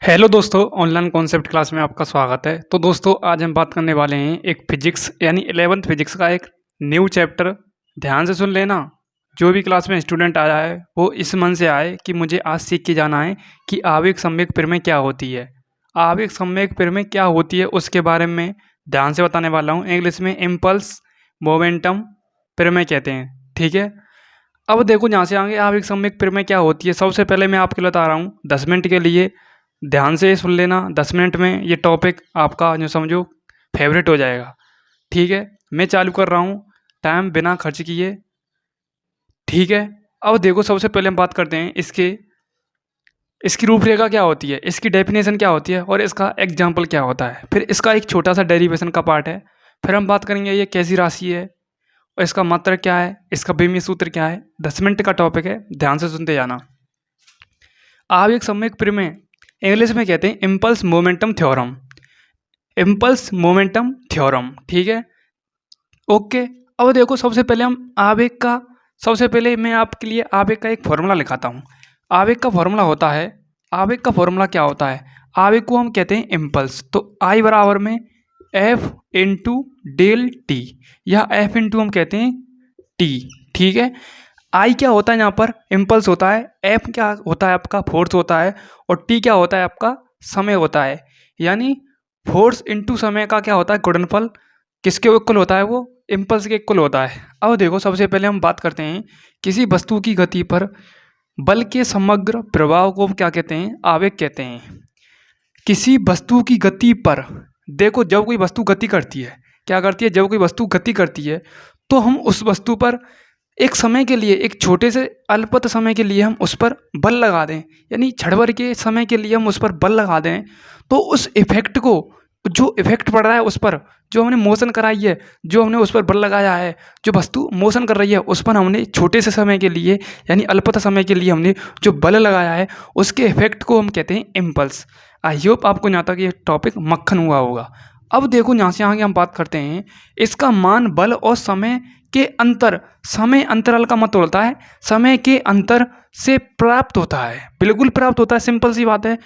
Hello दोस्तों, online concept class में आपका स्वागत है। तो दोस्तों, आज हम बात करने वाले हैं एक फिजिक्स यानी 11th फिजिक्स का एक न्यू चैप्टर। ध्यान से सुन लेना। जो भी क्लास में स्टूडेंट आया है वो इस मन से आए कि मुझे आज सीख के जाना है कि आवेग संवेग प्रमेय क्या होती है। आवेग संवेग प्रमेय क्या होती है उसके बारे में ध्यान से बताने वाला हूँ। इंग्लिश में इम्पल्स मोमेंटम प्रमेय कहते हैं, ठीक है। अब देखो, यहाँ से आगे आवेग संवेग प्रमेय क्या होती है। सबसे पहले मैं आपके लिए बता रहा हूँ 10 मिनट के लिए ध्यान से सुन लेना। 10 मिनट में ये टॉपिक आपका जो समझो फेवरेट हो जाएगा, ठीक है। मैं चालू कर रहा हूँ, टाइम बिना खर्च किए, ठीक है। अब देखो, सबसे पहले हम बात करते हैं इसकी रूपरेखा क्या होती है, इसकी डेफिनेशन क्या होती है और इसका एग्जाम्पल क्या होता है। फिर इसका एक छोटा सा डेरिवेशन का पार्ट है। फिर हम बात करेंगे ये कैसी राशि है और इसका मात्रक क्या है, इसका बीमीय सूत्र क्या है। 10 मिनट का टॉपिक है, ध्यान से सुनते जाना। आवेग संवेग प्रमेय इंग्लिश में कहते हैं impulse momentum theorem. Impulse momentum theorem, ठीक है, ओके। अब देखो, सबसे पहले हम आवेग का सबसे पहले मैं आपके लिए आवेग का एक फॉर्मूला लिखाता हूँ। आवेग का फॉर्मूला होता है, आवेग का फॉर्मूला क्या होता है, आवेग को हम कहते हैं इम्पल्स। तो आई बराबर में एफ इंटू डेल टी, या एफ इंटू हम कहते हैं टी, ठीक है। आई क्या होता है, यहाँ पर इम्पल्स होता है। एफ क्या होता है, आपका फोर्स होता है। और टी क्या होता है, आपका समय होता है। यानी फोर्स इंटू समय का क्या होता है, गुणनफल किसके इक्वल होता है, वो इम्पल्स के इक्वल होता है। अब देखो, सबसे पहले हम बात करते हैं किसी वस्तु की गति पर बल के समग्र प्रभाव को क्या कहते हैं, आवेग कहते हैं। किसी वस्तु की गति पर देखो, जब कोई वस्तु गति करती है, क्या करती है, जब कोई वस्तु गति करती है तो हम उस वस्तु पर एक समय के लिए, एक छोटे से अल्पत समय के लिए हम उस पर बल लगा दें, यानी क्षण भर के समय के लिए हम उस पर बल लगा दें, तो उस इफेक्ट को, जो इफेक्ट पड़ रहा है उस पर, जो हमने मोशन कराई है, जो हमने उस पर बल लगाया है, जो वस्तु मोशन कर रही है उस पर हमने छोटे से समय के लिए यानी अल्पत समय के लिए हमने जो बल लगाया है, उसके इफेक्ट को हम कहते हैं इम्पल्स। आई होप आपको यहाँ तक ये टॉपिक मक्खन हुआ होगा। अब देखो, यहाँ से आगे हम बात करते हैं इसका मान बल और समय के अंतर, समय अंतराल का मतलब होता है समय के अंतर से प्राप्त होता है, बिल्कुल प्राप्त होता है, सिंपल सी बात है।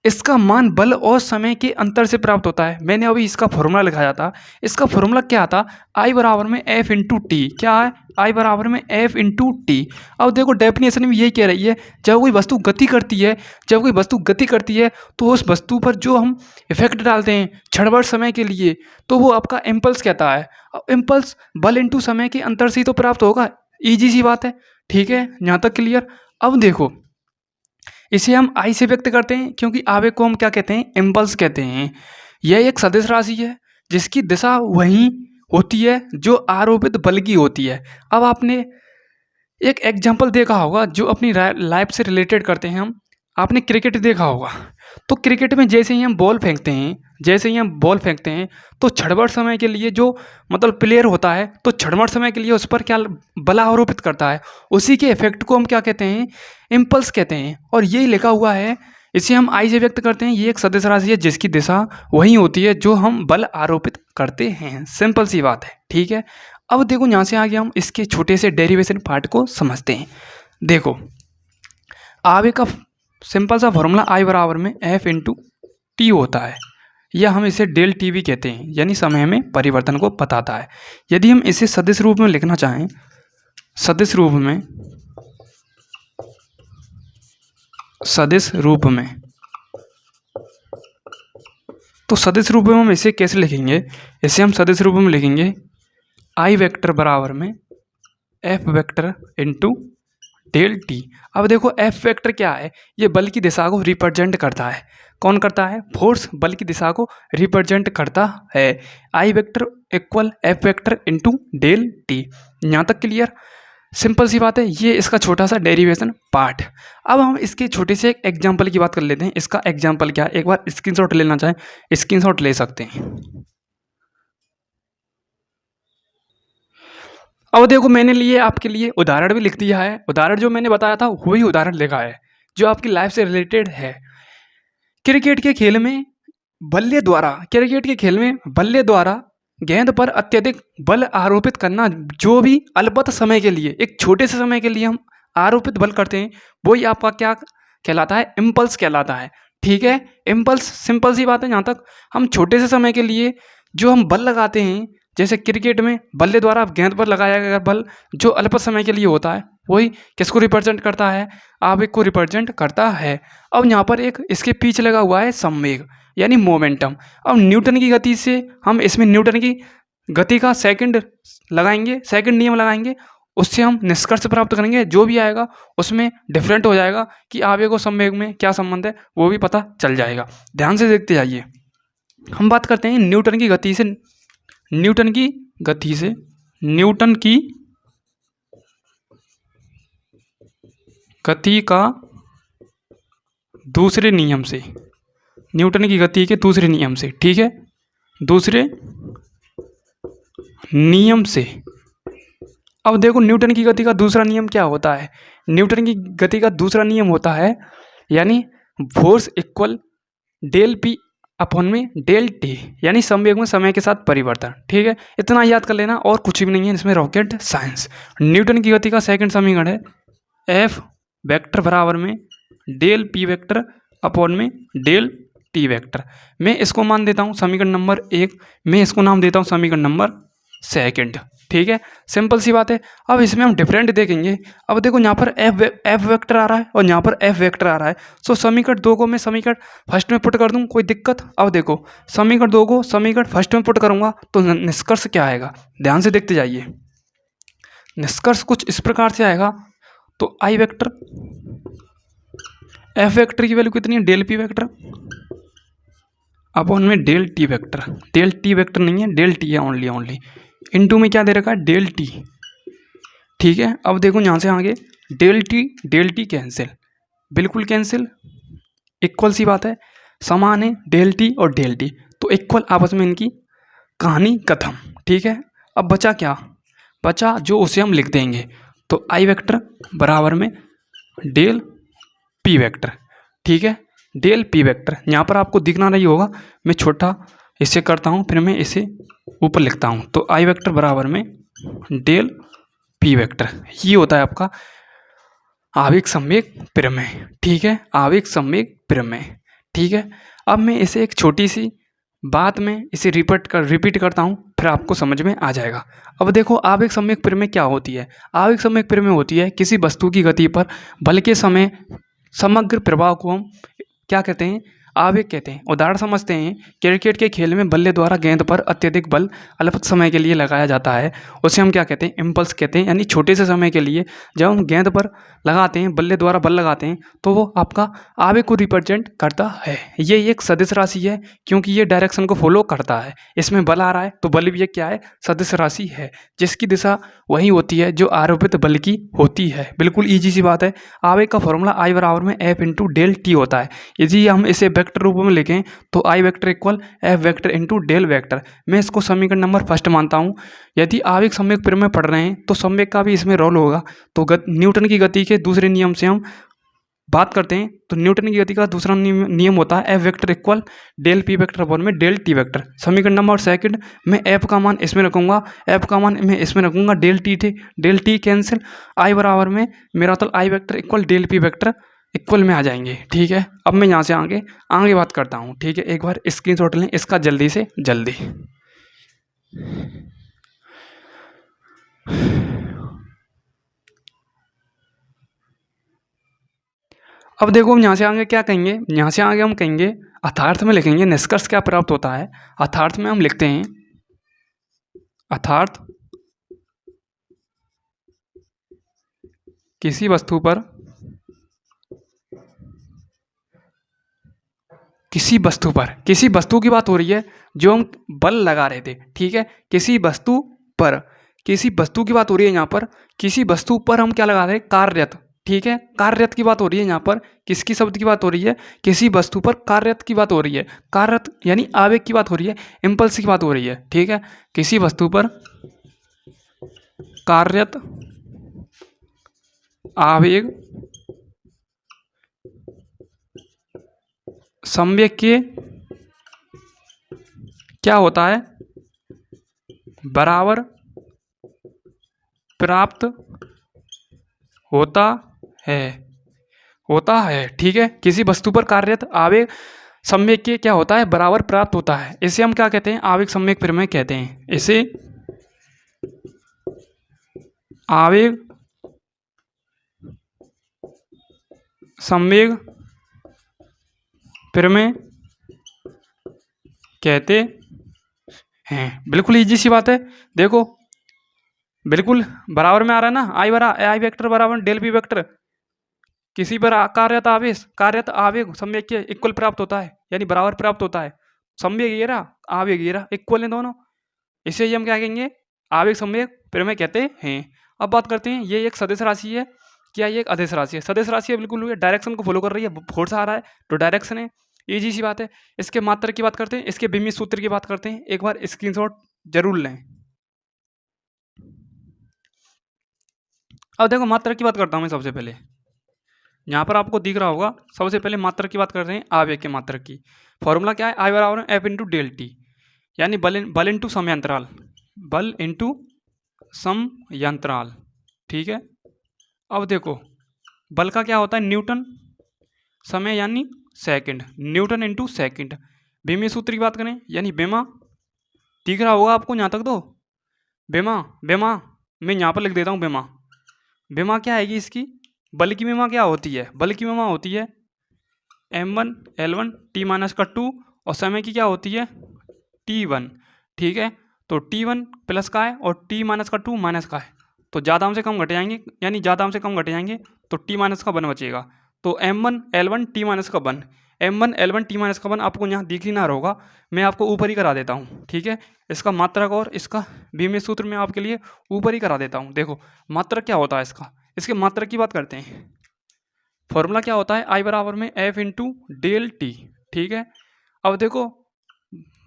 इसका मान बल और समय के अंतर से प्राप्त होता है। मैंने अभी इसका फॉर्मूला लिखाया था। इसका फॉर्मूला क्या था, आई बराबर में एफ इंटू टी। क्या है, आई बराबर में एफ इंटू टी। अब देखो, डेफिनेशन में यही कह रही है, जब कोई वस्तु गति करती है, जब कोई वस्तु गति करती है तो उस वस्तु पर जो हम इफेक्ट डालते हैं क्षण भर समय के लिए, तो वो आपका इम्पल्स कहता है। अब इम्पल्स बल इंटू समय के अंतर से ही तो प्राप्त होगा, ईजी सी बात है, ठीक है, यहाँ तक क्लियर। अब देखो, इसे हम आई से व्यक्त करते हैं क्योंकि आवेग को हम क्या कहते हैं, इम्पल्स कहते हैं। यह एक सदिश राशि है जिसकी दिशा वही होती है जो आरोपित बल की होती है। अब आपने एक एग्जाम्पल देखा होगा जो अपनी लाइफ से रिलेटेड करते हैं हम। आपने क्रिकेट देखा होगा, तो क्रिकेट में जैसे ही हम बॉल फेंकते हैं, जैसे ही हम बॉल फेंकते हैं तो क्षणभर समय के लिए जो मतलब प्लेयर होता है, तो क्षणभर समय के लिए उस पर क्या बल आरोपित करता है, उसी के इफेक्ट को हम क्या कहते हैं, इम्पल्स कहते हैं। और यही लिखा हुआ है, इसे हम आई से व्यक्त करते हैं। ये एक सदिश राशि है जिसकी दिशा वही होती है जो हम बल आरोपित करते हैं, सिंपल सी बात है, ठीक है। अब देखो, यहाँ से आगे हम इसके छोटे से डेरिवेशन पार्ट को समझते हैं। देखो, आवेग का सिंपल सा फॉर्मूला आई बराबर में एफ इंटू टी होता है, या हम इसे डेल टी भी कहते हैं, यानी समय में परिवर्तन को बताता है। यदि हम इसे सदिश रूप में लिखना चाहें, सदिश रूप में, सदिश रूप में, तो सदिश रूप में हम इसे कैसे लिखेंगे, इसे हम सदिश रूप में लिखेंगे आई वेक्टर बराबर में F vector into del T. अब देखो, एफ वेक्टर क्या है, ये बल की दिशा को रिप्रेजेंट करता है। कौन करता है, फोर्स बल की दिशा को रिप्रेजेंट करता है। I vector equal F vector into del T. यहाँ तक क्लियर, सिंपल सी बात है। ये इसका छोटा सा डेरिवेशन पार्ट। अब हम इसके छोटे से एक एग्जाम्पल की बात कर लेते हैं। इसका एग्जाम्पल क्या है, एक बार स्क्रीनशॉट लेना चाहें स्क्रीनशॉट ले सकते हैं। अब देखो, मैंने लिए आपके लिए उदाहरण भी लिख दिया है। उदाहरण जो मैंने बताया था वही उदाहरण लिखा है जो आपकी लाइफ से रिलेटेड है। क्रिकेट के खेल में बल्ले द्वारा, क्रिकेट के खेल में बल्ले द्वारा गेंद पर अत्यधिक बल आरोपित करना, जो भी अल्पत समय के लिए, एक छोटे से समय के लिए हम आरोपित बल करते हैं, वही आपका क्या कहलाता है, इम्पल्स कहलाता है, ठीक है। इम्पल्स सिंपल सी बात है। जहाँ तक हम छोटे से समय के लिए जो हम बल लगाते हैं, जैसे क्रिकेट में बल्ले द्वारा गेंद पर लगाया गया बल जो अल्प समय के लिए होता है, वही किसको रिप्रेजेंट करता है? आवेग को रिप्रेजेंट करता है। अब यहाँ पर एक इसके पीछे लगा हुआ है संवेग यानी मोमेंटम। अब न्यूटन की गति से हम इसमें न्यूटन की गति का सेकंड लगाएंगे, सेकंड नियम लगाएंगे, उससे हम निष्कर्ष प्राप्त करेंगे। जो भी आएगा उसमें डिफरेंट हो जाएगा कि आवेग और संवेग में क्या संबंध है, वो भी पता चल जाएगा। ध्यान से देखते जाइए। हम बात करते हैं न्यूटन की गति से, न्यूटन की गति से, न्यूटन की गति का दूसरे नियम से, न्यूटन की गति के दूसरे नियम से, ठीक है, दूसरे नियम से। अब देखो न्यूटन की गति का दूसरा नियम क्या होता है? न्यूटन की गति का दूसरा नियम होता है यानी force equal del P upon में डेल टी, यानी संवेग में समय के साथ परिवर्तन। ठीक है, इतना याद कर लेना और कुछ भी नहीं है इसमें रॉकेट साइंस। न्यूटन की गति का सेकंड समीकरण है एफ वेक्टर बराबर में डेल पी वेक्टर अपॉन में डेल टी वेक्टर। मैं इसको मान देता हूँ समीकरण नंबर 1, मैं इसको नाम देता हूँ समीकरण नंबर सेकंड। ठीक है, सिंपल सी बात है। अब इसमें हम डिफरेंट देखेंगे। अब देखो यहाँ पर एफ वेक्टर आ रहा है और यहाँ पर एफ वेक्टर आ रहा है। सो समीकरण 2 को मैं समीकरण फर्स्ट में पुट कर दूँ, कोई दिक्कत? अब देखो समीकरण 2 को समीकरण फर्स्ट में पुट करूँगा तो निष्कर्ष क्या आएगा? ध्यान से देखते जाइए। निष्कर्ष कुछ इस प्रकार से आएगा। तो आई वेक्टर एफ वेक्टर की वैल्यू कितनी है? डेल पी वेक्टर अपॉन में del T vector. Del T vector नहीं है, डेल टी है ओनली इनटू में क्या दे रखा है? Del T. ठीक है, अब देखो यहाँ से आगे डेल टी कैंसिल, बिल्कुल कैंसिल, इक्वल सी बात है, समान है डेल टी और डेल टी, तो इक्वल आपस में इनकी कहानी खत्म। ठीक है, अब बचा क्या? बचा जो उसे हम लिख देंगे। तो आई वेक्टर बराबर में डेल पी वेक्टर। ठीक है, डेल पी वेक्टर यहाँ पर आपको दिखना नहीं होगा, मैं छोटा इसे करता हूँ फिर मैं इसे ऊपर लिखता हूँ। तो आई वेक्टर बराबर में डेल पी वेक्टर, ये होता है आपका आवेग संवेग प्रमेय। ठीक है, आवेग संवेग प्रमेय। ठीक है, अब मैं इसे एक छोटी सी बात में इसे रिपीट करता हूँ, फिर आपको समझ में आ जाएगा। अब देखो आवेग संवेग प्रमेय क्या होती है? आवेग संवेग प्रमेय होती है किसी वस्तु की गति पर बल के समय समग्र प्रभाव को हम क्या कहते हैं? आवेग कहते हैं। उदाहरण समझते हैं, क्रिकेट के खेल में बल्ले द्वारा गेंद पर अत्यधिक बल अल्प समय के लिए लगाया जाता है, उसे हम क्या कहते हैं? इम्पल्स कहते हैं। यानी छोटे से समय के लिए जब हम गेंद पर लगाते हैं, बल्ले द्वारा बल लगाते हैं, तो वो आपका आवेग को रिप्रेजेंट करता है। ये एक सदिश राशि है क्योंकि ये डायरेक्शन को फॉलो करता है। इसमें बल आ रहा है तो बल भी एक क्या है? सदिश राशि है, जिसकी दिशा वही होती है जो आरोपित बल की होती है। बिल्कुल ईजी सी बात है। आवेग का फॉर्मूला आई बराबर में एफ इंटू डेल टी होता है। यदि हम इसे वेक्टर रूप में लिखें तो I vector equal F vector into del vector. मैं इसको समीकरण नंबर फर्स्ट मानता हूँ। यदि आवेग संवेग प्रमेय पढ़ रहे हैं तो संवेग का भी इसमें रोल होगा। तो न्यूटन की गति के दूसरे नियम से हम बात करते हैं तो न्यूटन की गति का दूसरा नियम होता है F vector equal del P vector upon में डेल टी वेक्टर। समीकरण नंबर सेकंड मैं एफ का मान इसमें रखूंगा, एफ का मान मैं इसमें रखूंगा, डेल टी कैंसिल, आई बराबर में मेरा तो I vector equal del P vector equal में आ जाएंगे। ठीक है, अब मैं यहाँ से आगे बात करता हूँ। ठीक है, एक बार स्क्रीनशॉट लें इसका जल्दी से जल्दी। अब देखो हम यहाँ से आगे क्या कहेंगे? यहाँ से आगे हम कहेंगे अर्थार्थ में लिखेंगे निष्कर्ष क्या प्राप्त होता है। अर्थार्थ में हम लिखते हैं अर्थार्थ किसी वस्तु पर किसी वस्तु की बात हो रही है जो हम बल लगा रहे थे। ठीक है, किसी वस्तु की बात हो रही है। यहाँ पर किसी वस्तु पर हम क्या लगा रहे हैं? कार्यरत। ठीक है, कार्यरत की बात हो रही है। यहाँ पर किसकी शब्द की बात हो रही है? किसी वस्तु पर कार्यरत की बात हो रही है। कार्यरत यानी आवेग की बात हो रही है, इम्पल्स की बात हो रही है। ठीक है, किसी वस्तु पर कार्यरत आवेग संवेग के क्या होता है? बराबर प्राप्त होता है। होता है, ठीक है। किसी वस्तु पर कार्यरत आवेग सम्वेग के क्या होता है, बराबर प्राप्त होता है। इसे हम क्या कहते हैं, आवेग सम्वेग प्रमेय कहते हैं। इसे आवेग सम्वेग प्रमेय कहते हैं। बिल्कुल इजी सी बात है। देखो बिल्कुल बराबर में आ रहा है ना, आई वेक्टर बराबर डेल बी वेक्टर। किसी पर कार्यत आवेश कार्यत आवेग सम्वेग के इक्वल प्राप्त होता है, यानी बराबर प्राप्त होता है। सम्वेग ये रहा, आवेग ये रहा, इक्वल है दोनों। इसे ही हम क्या कहेंगे, आवेग सम्वेग प्रमेय कहते हैं। अब बात करते हैं, ये एक सदिश राशि है, क्या ये एक अदिश राशि है? सदिश राशि है, बिल्कुल डायरेक्शन को फॉलो कर रही है, फोर्स आ रहा है तो डायरेक्शन है, इजी सी बात है। इसके मात्रक की बात करते हैं, इसके विमीय सूत्र की बात करते हैं। एक बार स्क्रीनशॉट जरूर लें। अब देखो मात्रक की बात करता हूँ मैं सबसे पहले। यहाँ पर आपको दिख रहा होगा, सबसे पहले मात्रक की बात करते हैं, आवेग के मात्रक की। फॉर्मूला क्या है, आई बराबर एफ इंटू डेल टी, यानी बल इंटू समयांतराल, बल इंटू समयांतराल, ठीक है। अब देखो बल का क्या होता है, न्यूटन, समय यानी सेकंड, न्यूटन इंटू सेकंड। विमीय सूत्र की बात करें, यानी बेमा, दिख रहा होगा आपको यहाँ तक तो, बेमा बेमा, मैं यहाँ पर लिख देता हूँ बेमा। बेमा क्या आएगी इसकी, बल की बेमा क्या होती है, बल की बेमा होती है m1 l1 t माइनस का 2, और समय की क्या होती है t1, ठीक है। तो t1 प्लस का है और t माइनस का 2 माइनस का है, तो ज़्यादा से कम घट जाएंगे, यानी ज़्यादा से कम घट जाएंगे तो t माइनस का 1 बचेगा। तो m1 l1 t माइनस का 1, m1 l1 t माइनस का 1 आपको यहाँ दिख ही ना रहा होगा, मैं आपको ऊपर ही करा देता हूँ, ठीक है। इसका मात्रक और इसका विमीय सूत्र में आपके लिए ऊपर ही करा देता हूँ। देखो मात्रक क्या होता है इसका, इसके मात्रक की बात करते हैं। फॉर्मूला क्या होता है, आई बराबर में एफ इंटू डेल टी, ठीक है। अब देखो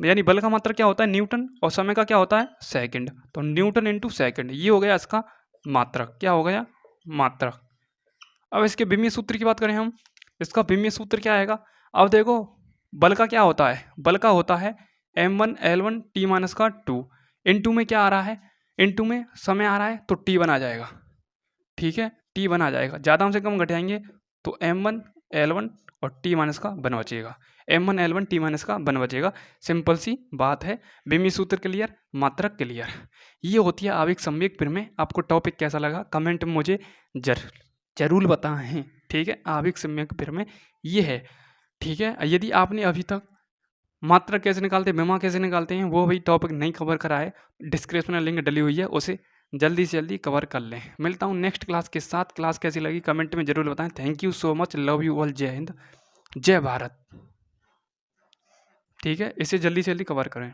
यानी बल का मात्रक क्या होता है, न्यूटन, और समय का क्या होता है, सेकंड, तो न्यूटन इंटू सेकंड, ये हो गया इसका मात्रक। क्या हो गया, मात्रक। अब इसके विमीय सूत्र की बात करें हम, इसका विमीय सूत्र क्या आएगा। अब देखो बल का क्या होता है, बल का होता है m1 l1 t माइनस का 2, इंटू में क्या आ रहा है, इंटू में समय आ रहा है तो t1 आ जाएगा, ठीक है, t1 आ जाएगा। ज़्यादा से कम घटाएंगे तो m1 l1 और t माइनस का 1 बचेगा, m1 l1 t माइनस का 1 बचेगा। सिंपल सी बात है, विमीय सूत्र क्लियर, मात्रक क्लियर। ये होती है आवेग सम्वेग प्रमेय। आपको टॉपिक कैसा लगा कमेंट में मुझे जरूर बताएं, ठीक है। आवेग सम्वेग प्रमेय ये है, ठीक है। यदि आपने अभी तक मात्रक कैसे निकालते हैं, बेमा कैसे निकालते हैं, वो भी टॉपिक नहीं कवर करा है, डिस्क्रिप्शन में लिंक डली हुई है, उसे जल्दी से जल्दी कवर कर लें। मिलता हूँ नेक्स्ट क्लास के साथ। क्लास कैसी लगी कमेंट में जरूर बताएं। Thank you so much, love you all, जय हिंद जय भारत, ठीक है। इसे जल्दी से जल्दी कवर करें।